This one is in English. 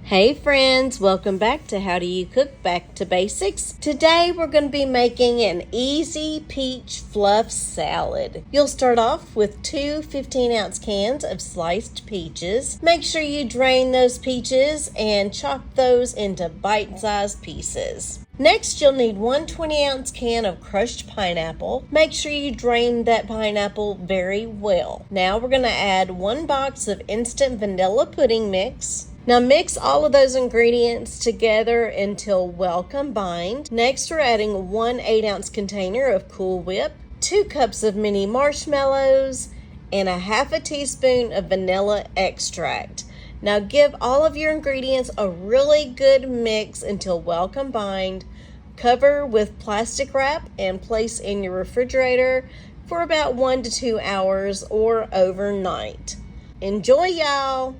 Hey friends, welcome back to How Do You Cook Back to Basics. Today we're going to be making an easy peach fluff salad. You'll start off with two 15-ounce cans of sliced peaches. Make sure you drain those peaches and chop those into bite-sized pieces. Next, you'll need one 20-ounce can of crushed pineapple. Make sure you drain that pineapple very well. Now we're going to add one box of instant vanilla pudding mix. Now mix all of those ingredients together until well combined. Next, we're adding one 8-ounce container of Cool Whip, 2 cups of mini marshmallows, and a half a teaspoon of vanilla extract. Now give all of your ingredients a really good mix until well combined. Cover with plastic wrap and place in your refrigerator for about 1 to 2 hours or overnight. Enjoy, y'all!